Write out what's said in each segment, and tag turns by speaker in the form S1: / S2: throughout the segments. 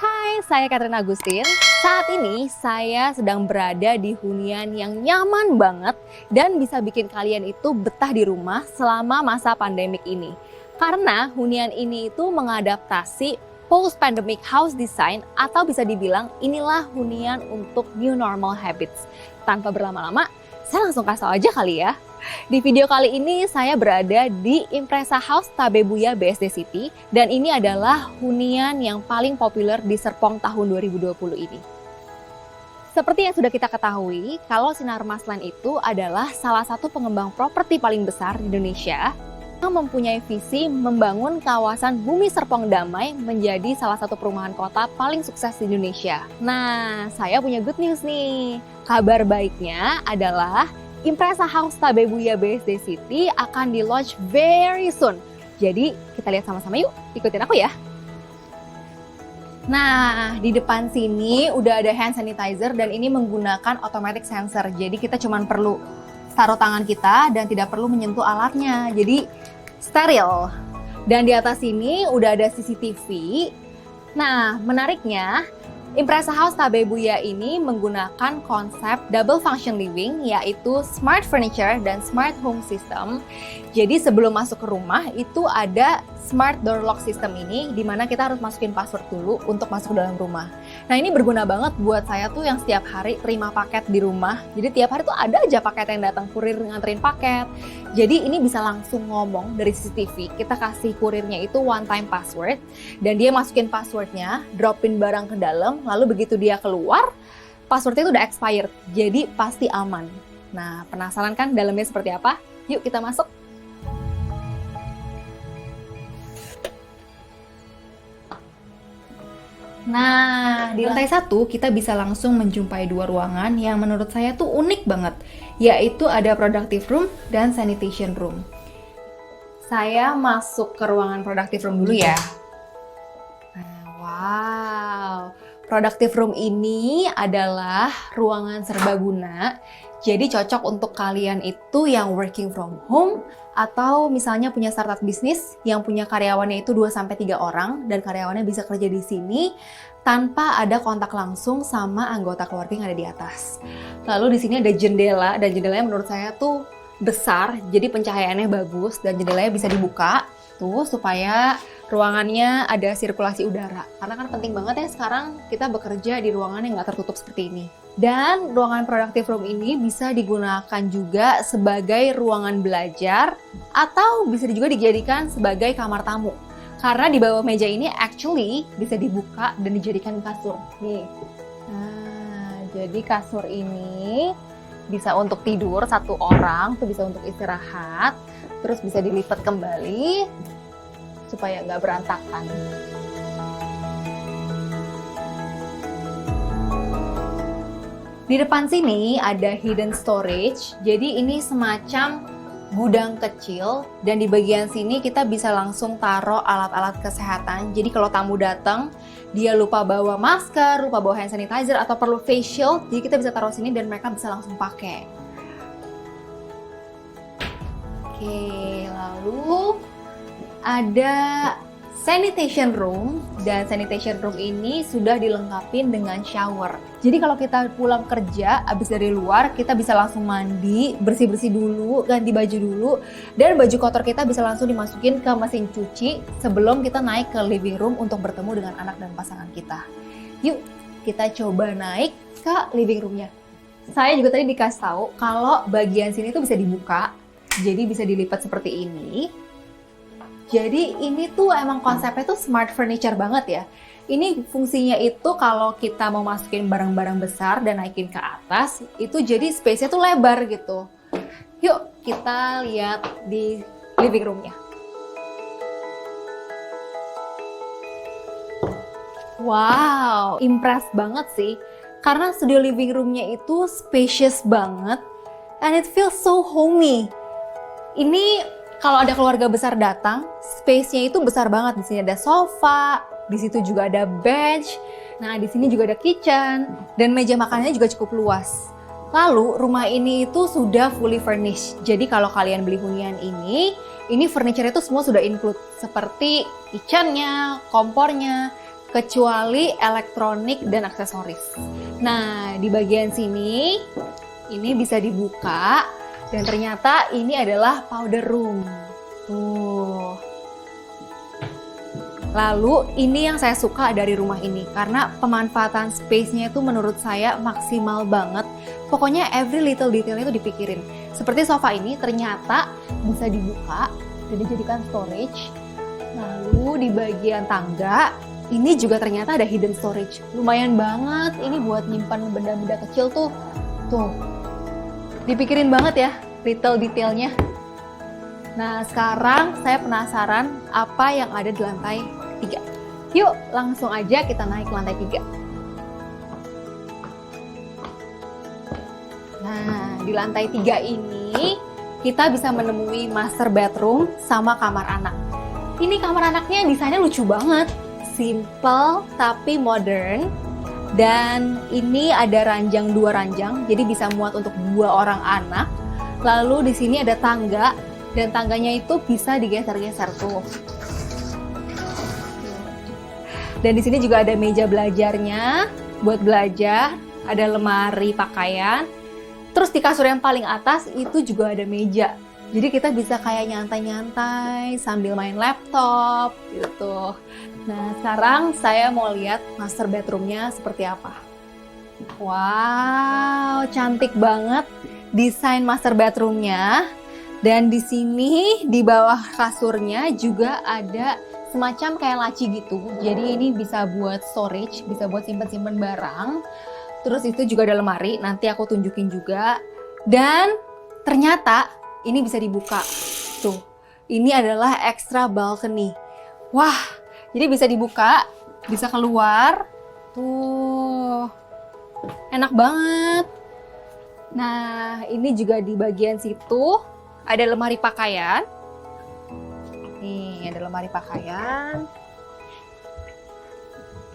S1: Hai, saya Katrina Agustin. Saat ini saya sedang berada di hunian yang nyaman banget dan bisa bikin kalian itu betah di rumah selama masa pandemik ini. Karena hunian ini itu mengadaptasi post-pandemic house design atau bisa dibilang inilah hunian untuk new normal habits. Tanpa berlama-lama, saya langsung kasih tau aja kali ya. Di video kali ini saya berada di Impresa House Tabebuya BSD City dan ini adalah hunian yang paling populer di Serpong tahun 2020 ini. Seperti yang sudah kita ketahui, kalau Sinar Masland itu adalah salah satu pengembang properti paling besar di Indonesia yang mempunyai visi membangun kawasan Bumi Serpong Damai menjadi salah satu perumahan kota paling sukses di Indonesia. Nah, saya punya good news nih. Kabar baiknya adalah Impresa House Tabebuya BSD City akan di-launch very soon. Jadi kita lihat sama-sama yuk, ikutin aku ya. Nah, di depan sini udah ada hand sanitizer dan ini menggunakan automatic sensor. Jadi kita cuma perlu taruh tangan kita dan tidak perlu menyentuh alatnya. Jadi steril. Dan di atas sini udah ada CCTV. Nah, menariknya Impresa House Tabebuya ini menggunakan konsep double function living yaitu smart furniture dan smart home system. Jadi sebelum masuk ke rumah itu ada smart door lock system ini di mana kita harus masukin password dulu untuk masuk ke dalam rumah. Nah, ini berguna banget buat saya tuh yang setiap hari terima paket di rumah. Jadi tiap hari tuh ada aja paket yang datang, kurir nganterin paket. Jadi ini bisa langsung ngomong dari CCTV, kita kasih kurirnya itu one time password dan dia masukin passwordnya, dropin barang ke dalam, lalu begitu dia keluar, passwordnya itu udah expired, jadi pasti aman. Nah, penasaran kan dalamnya seperti apa? Yuk kita masuk. Nah, di lantai 1 kita bisa langsung menjumpai dua ruangan yang menurut saya tuh unik banget, yaitu ada productive room dan sanitation room. Saya masuk ke ruangan productive room dulu ya. Nah, wow, productive room ini adalah ruangan serbaguna. Jadi cocok untuk kalian itu yang working from home atau misalnya punya startup bisnis yang punya karyawannya itu 2-3 orang dan karyawannya bisa kerja di sini tanpa ada kontak langsung sama anggota keluarga yang ada di atas. Lalu di sini ada jendela dan jendelanya menurut saya tuh besar, jadi pencahayaannya bagus dan jendelanya bisa dibuka tuh supaya ruangannya ada sirkulasi udara. Karena kan penting banget ya sekarang kita bekerja di ruangan yang nggak tertutup seperti ini. Dan ruangan productive room ini bisa digunakan juga sebagai ruangan belajar atau bisa juga dijadikan sebagai kamar tamu. Karena di bawah meja ini actually bisa dibuka dan dijadikan kasur. Nih. Nah, jadi kasur ini bisa untuk tidur satu orang, tuh bisa untuk istirahat, terus bisa dilipat kembali supaya nggak berantakan. Di depan sini ada hidden storage, jadi ini semacam gudang kecil dan di bagian sini kita bisa langsung taruh alat-alat kesehatan. Jadi kalau tamu datang, dia lupa bawa masker, lupa bawa hand sanitizer atau perlu face shield, jadi kita bisa taruh sini dan mereka bisa langsung pakai. Oke, lalu ada sanitation room dan sanitation room ini sudah dilengkapi dengan shower. Jadi kalau kita pulang kerja abis dari luar kita bisa langsung mandi, bersih-bersih dulu, ganti baju dulu dan baju kotor kita bisa langsung dimasukin ke mesin cuci sebelum kita naik ke living room untuk bertemu dengan anak dan pasangan kita. Yuk kita coba naik ke living roomnya. Saya juga tadi dikasih tahu kalau bagian sini tuh bisa dibuka, jadi bisa dilipat seperti ini. Jadi ini tuh emang konsepnya tuh smart furniture banget ya. Ini fungsinya itu kalau kita mau masukin barang-barang besar dan naikin ke atas, itu jadi space-nya tuh lebar gitu. Yuk kita lihat di living room-nya. Wow, impress banget sih. Karena studio living room-nya itu spacious banget and it feels so homey. Ini kalau ada keluarga besar datang, space-nya itu besar banget. Di sini ada sofa, di situ juga ada bench. Nah, di sini juga ada kitchen dan meja makanannya juga cukup luas. Lalu, rumah ini itu sudah fully furnished. Jadi kalau kalian beli hunian ini furniture itu semua sudah include seperti kitchen-nya, kompornya, kecuali elektronik dan aksesoris. Nah, di bagian sini ini bisa dibuka dan ternyata ini adalah powder room. Tuh. Lalu ini yang saya suka dari rumah ini karena pemanfaatan space-nya itu menurut saya maksimal banget. Pokoknya every little detailnya itu dipikirin. Seperti sofa ini ternyata bisa dibuka dan dijadikan storage. Lalu di bagian tangga ini juga ternyata ada hidden storage. Lumayan banget ini buat nyimpan benda-benda kecil tuh. Tuh. Dipikirin banget ya little detailnya. Nah, sekarang saya penasaran apa yang ada di lantai 3. Yuk, langsung aja kita naik ke lantai 3. Nah, di lantai 3 ini kita bisa menemui master bedroom sama kamar anak. Ini kamar anaknya desainnya lucu banget. Simple tapi modern. Dan ini ada ranjang 2 ranjang, jadi bisa muat untuk 2 orang anak. Lalu di sini ada tangga. Dan tangganya itu bisa digeser-geser tuh. Dan di sini juga ada meja belajarnya buat belajar, ada lemari pakaian. Terus di kasur yang paling atas itu juga ada meja. Jadi kita bisa kayak nyantai-nyantai sambil main laptop gitu. Nah, sekarang saya mau lihat master bedroomnya seperti apa. Wow, cantik banget desain master bedroomnya. Dan di sini di bawah kasurnya juga ada semacam kayak laci gitu. Jadi ini bisa buat storage, bisa buat simpen-simpen barang. Terus itu juga ada lemari, nanti aku tunjukin juga. Dan ternyata ini bisa dibuka. Tuh, ini adalah extra balcony. Wah, jadi bisa dibuka, bisa keluar. Tuh, enak banget. Nah, ini juga di bagian situ ada lemari pakaian. Nih, ada lemari pakaian.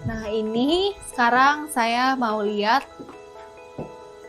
S1: Nah, ini sekarang saya mau lihat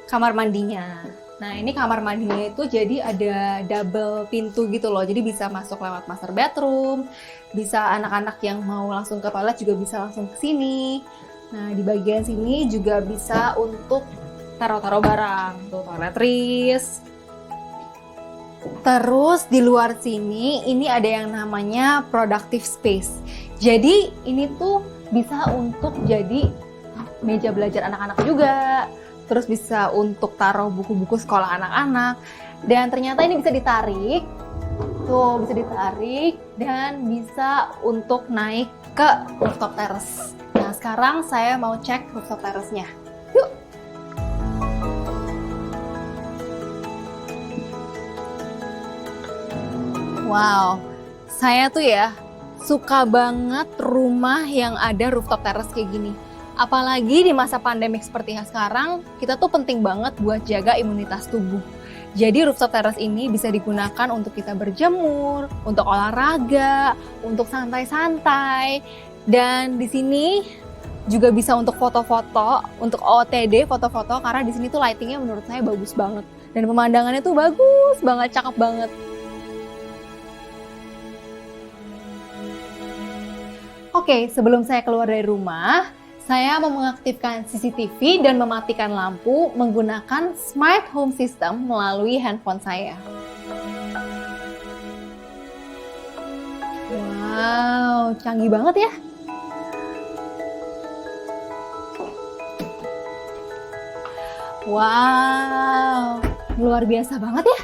S1: kamar mandinya. Nah, ini kamar mandinya itu jadi ada double pintu gitu loh. Jadi bisa masuk lewat master bedroom. Bisa anak-anak yang mau langsung ke toilet juga bisa langsung ke sini. Nah, di bagian sini juga bisa untuk taruh-taruh barang. Tuh, toiletries. Terus di luar sini ini ada yang namanya productive space. Jadi ini tuh bisa untuk jadi meja belajar anak-anak juga. Terus bisa untuk taruh buku-buku sekolah anak-anak. Dan ternyata ini bisa ditarik. Tuh, bisa ditarik dan bisa untuk naik ke rooftop terrace. Nah, sekarang saya mau cek rooftop terrace-nya. Yuk. Wow, saya tuh ya suka banget rumah yang ada rooftop terrace kayak gini. Apalagi di masa pandemik seperti yang sekarang, kita tuh penting banget buat jaga imunitas tubuh. Jadi rooftop terrace ini bisa digunakan untuk kita berjemur, untuk olahraga, untuk santai-santai. Dan di sini juga bisa untuk foto-foto, untuk OOTD, foto-foto, karena di sini tuh lightingnya menurut saya bagus banget. Dan pemandangannya tuh bagus banget, cakep banget. Oke, sebelum saya keluar dari rumah, saya mau mengaktifkan CCTV dan mematikan lampu menggunakan Smart Home System melalui handphone saya. Wow, canggih banget ya. Wow, luar biasa banget ya.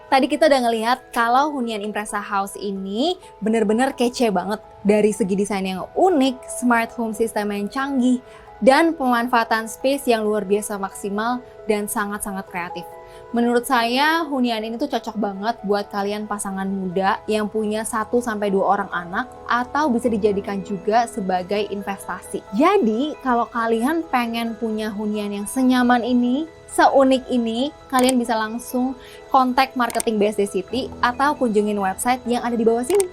S1: Tadi kita udah ngelihat kalau hunian Impresa House ini bener-bener kece banget. Dari segi desain yang unik, smart home system yang canggih, dan pemanfaatan space yang luar biasa maksimal dan sangat-sangat kreatif. Menurut saya hunian ini tuh cocok banget buat kalian pasangan muda yang punya 1-2 orang anak atau bisa dijadikan juga sebagai investasi. Jadi kalau kalian pengen punya hunian yang senyaman ini, seunik ini, kalian bisa langsung kontak marketing BSD City atau kunjungin website yang ada di bawah sini.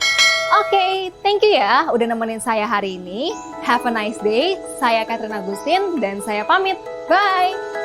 S1: Oke, thank you ya udah nemenin saya hari ini. Have a nice day. Saya Catherine Agustin dan saya pamit. Bye!